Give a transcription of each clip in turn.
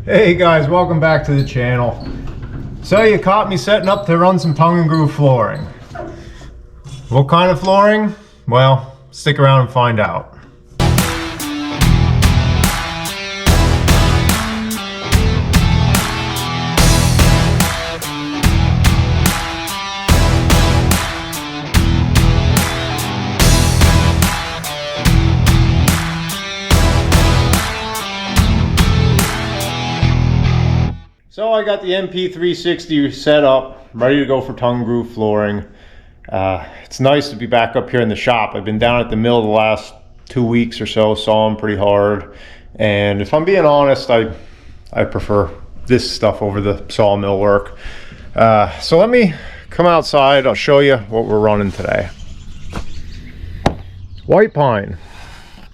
Hey guys, welcome back to the channel. So you caught me setting up to run some tongue and groove flooring. What kind of flooring? Well, stick around and find out. So I got the MP360 set up, ready to go for tongue and groove flooring. It's nice to be back up here in the shop. I've been down at the mill the last 2 weeks or so, sawing pretty hard. And if I'm being honest, I prefer this stuff over the sawmill work. So let me come outside, I'll show you what we're running today. White pine.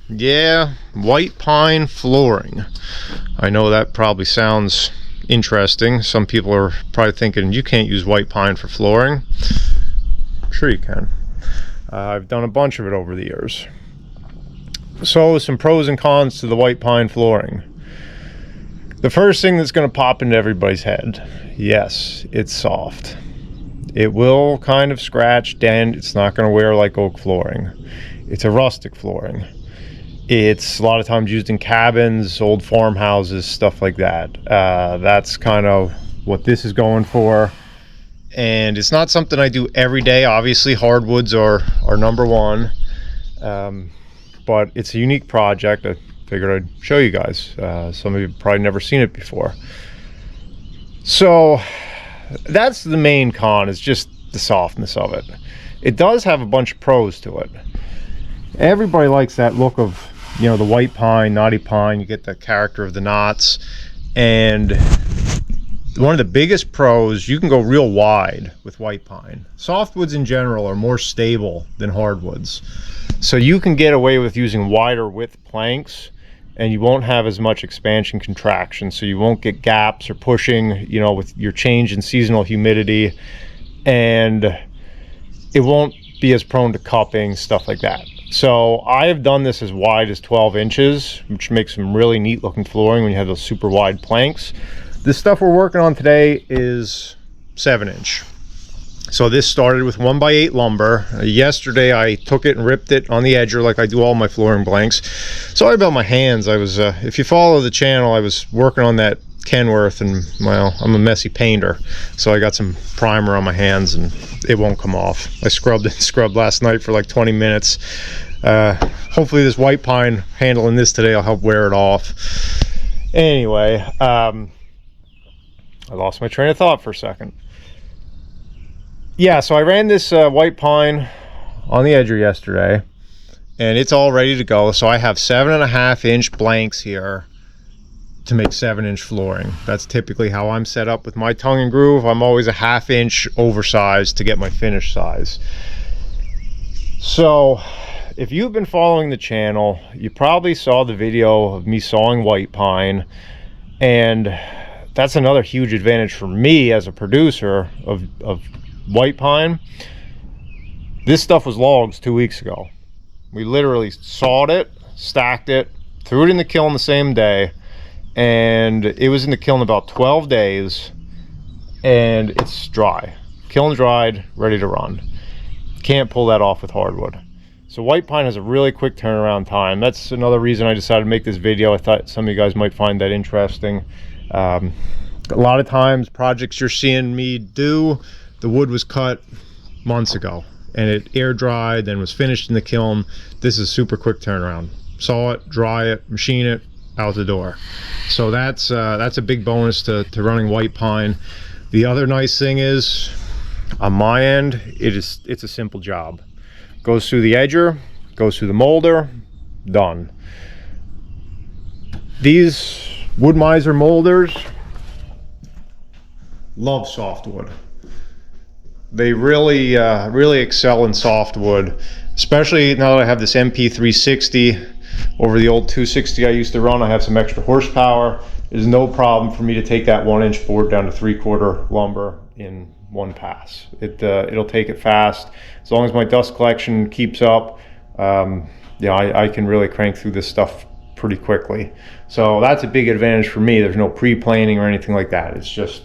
Yeah, white pine flooring. I know that probably sounds interesting. Some people are probably thinking you can't use white pine for flooring. Sure you can. I've done a bunch of it over the years. So some pros and cons to the white pine flooring. The first thing that's going to pop into everybody's head, yes, it's soft. It will kind of scratch, dent. It's not going to wear like oak flooring. It's a rustic flooring. It's a lot of times used in cabins, old farmhouses, stuff like that. That's kind of what this is going for. And it's not something I do every day. Obviously, hardwoods are number one. But it's a unique project. I figured I'd show you guys. Some of you probably never seen it before. So that's the main con, is just the softness of it. It does have a bunch of pros to it. Everybody likes that look of, you know, the white pine, knotty pine. You get the character of the knots. And one of the biggest pros, you can go real wide with white pine. Softwoods in general are more stable than hardwoods. So you can get away with using wider width planks, and you won't have as much expansion contraction. So you won't get gaps or pushing, you know, with your change in seasonal humidity. And it won't be as prone to cupping, stuff like that. So I have done this as wide as 12 inches, which makes some really neat looking flooring when you have those super wide planks. This stuff we're working on today is 7-inch. So this started with 1x8 lumber. Yesterday I took it and ripped it on the edger like I do all my flooring blanks. Sorry about my hands. I was, if you follow the channel, I was working on that Kenworth, and well, I'm a messy painter, so I got some primer on my hands and it won't come off. I scrubbed and scrubbed last night for like 20 minutes. Hopefully this white pine, handling this today, will help wear it off. Anyway, I lost my train of thought for a second. Yeah, so I ran this white pine on the edger yesterday, and it's all ready to go. So I have 7.5-inch blanks here to make 7-inch flooring. That's typically how I'm set up with my tongue and groove. I'm always a 1/2 inch oversized to get my finish size. So if you've been following the channel, you probably saw the video of me sawing white pine, and that's another huge advantage for me as a producer of white pine. This stuff was logs 2 weeks ago. We literally sawed it, stacked it, threw it in the kiln the same day, and it was in the kiln about 12 days, and it's dry. Kiln dried, ready to run. Can't pull that off with hardwood. So white pine has a really quick turnaround time. That's another reason I decided to make this video. I thought some of you guys might find that interesting. A lot of times projects you're seeing me do, the wood was cut months ago and it air dried, then was finished in the kiln. This is super quick turnaround. Saw it, dry it, machine it, out the door. So that's a big bonus to running white pine. The other nice thing is, on my end, it's a simple job. Goes through the edger, goes through the molder, done. These Wood Miser molders love softwood. They really excel in softwood, especially now that I have this MP360 over the old 260 I used to run. I have some extra horsepower. There's no problem for me to take that 1-inch board down to 3/4 lumber in one pass. It'll take it fast as long as my dust collection keeps up. Yeah, I can really crank through this stuff pretty quickly. So that's a big advantage for me. There's no pre-planing or anything like that. It's just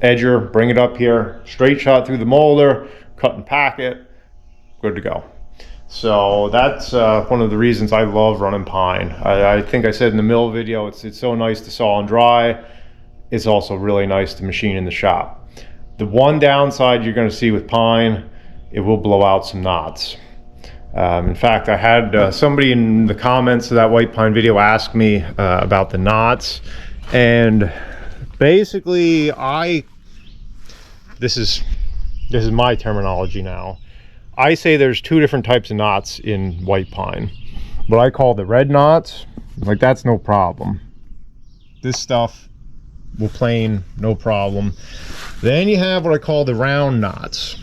edger, bring it up here, straight shot through the molder, cut and pack it, good to go. So that's one of the reasons I love running pine. I think I said in the mill video, it's so nice to saw and dry. It's also really nice to machine in the shop. The one downside you're going to see with pine, it will blow out some knots. In fact, I had somebody in the comments of that white pine video ask me about the knots, and basically this is my terminology now. I say there's two different types of knots in white pine. What I call the red knots, like that's no problem. This stuff will plane, no problem. Then you have what I call the round knots.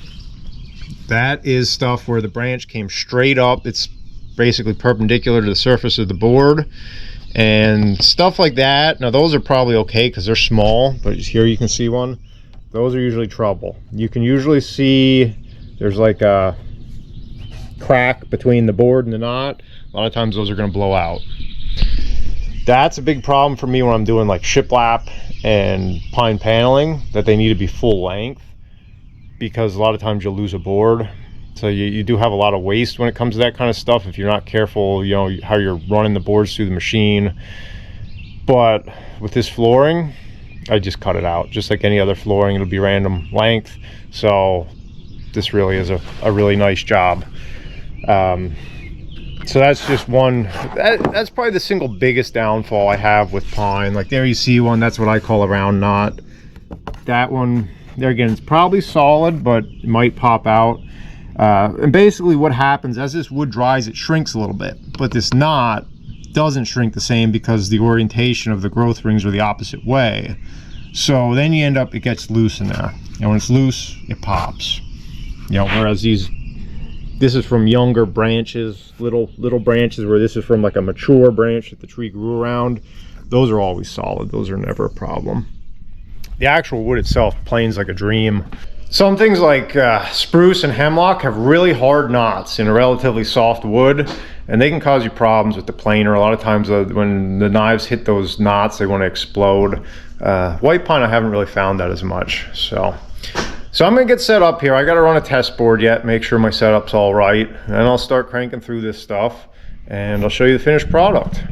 That is stuff where the branch came straight up. It's basically perpendicular to the surface of the board. And stuff like that, now those are probably okay because they're small, but here you can see one. Those are usually trouble. You can usually see there's like a crack between the board and the knot. A lot of times those are going to blow out. That's a big problem for me when I'm doing like shiplap and pine paneling, that they need to be full length, because a lot of times you'll lose a board. So you do have a lot of waste when it comes to that kind of stuff if you're not careful, you know, how you're running the boards through the machine. But with this flooring, I just cut it out. Just like any other flooring, it'll be random length. So this really is a really nice job. So that's just one, that's probably the single biggest downfall I have with pine. Like there you see one, that's what I call a round knot. That one, there again, it's probably solid, but it might pop out. And basically what happens, as this wood dries, it shrinks a little bit. But this knot doesn't shrink the same because the orientation of the growth rings are the opposite way. So then you end up, it gets loose in there. And when it's loose, it pops. You know, whereas this is from younger branches, little branches, where this is from like a mature branch that the tree grew around. Those are always solid. Those are never a problem. The actual wood itself planes like a dream. Some things like spruce and hemlock have really hard knots in a relatively soft wood, and they can cause you problems with the planer. A lot of times when the knives hit those knots, they want to explode. White pine, I haven't really found that as much. So I'm gonna get set up here. I gotta run a test board yet, make sure my setup's all right, and then I'll start cranking through this stuff, and I'll show you the finished product.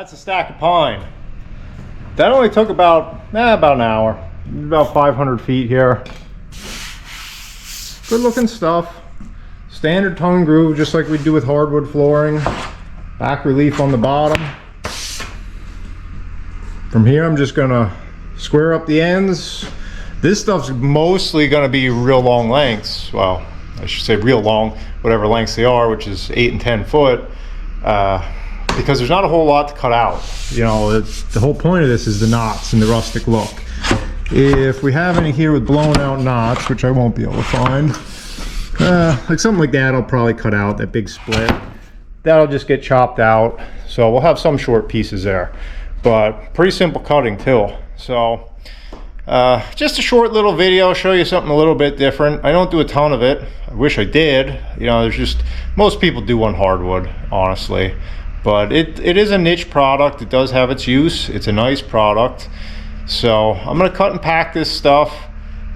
That's a stack of pine. That only took about an hour. About 500 feet here. Good looking stuff. Standard tongue and groove, just like we do with hardwood flooring. Back relief on the bottom. From here, I'm just gonna square up the ends. This stuff's mostly gonna be real long lengths. Well, I should say real long, whatever lengths they are, which is 8 and 10 foot. Because there's not a whole lot to cut out. You know, the whole point of this is the knots and the rustic look. If we have any here with blown out knots, which I won't be able to find, like something like that, I'll probably cut out, that big split. That'll just get chopped out. So we'll have some short pieces there, but pretty simple cutting too. So just a short little video, show you something a little bit different. I don't do a ton of it. I wish I did. You know, there's just, most people do on hardwood, honestly. But it is a niche product. It does have its use. It's a nice product. So I'm gonna cut and pack this stuff,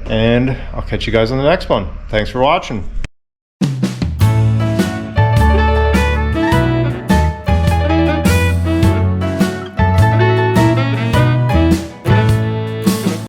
and I'll catch you guys on the next one. Thanks for watching.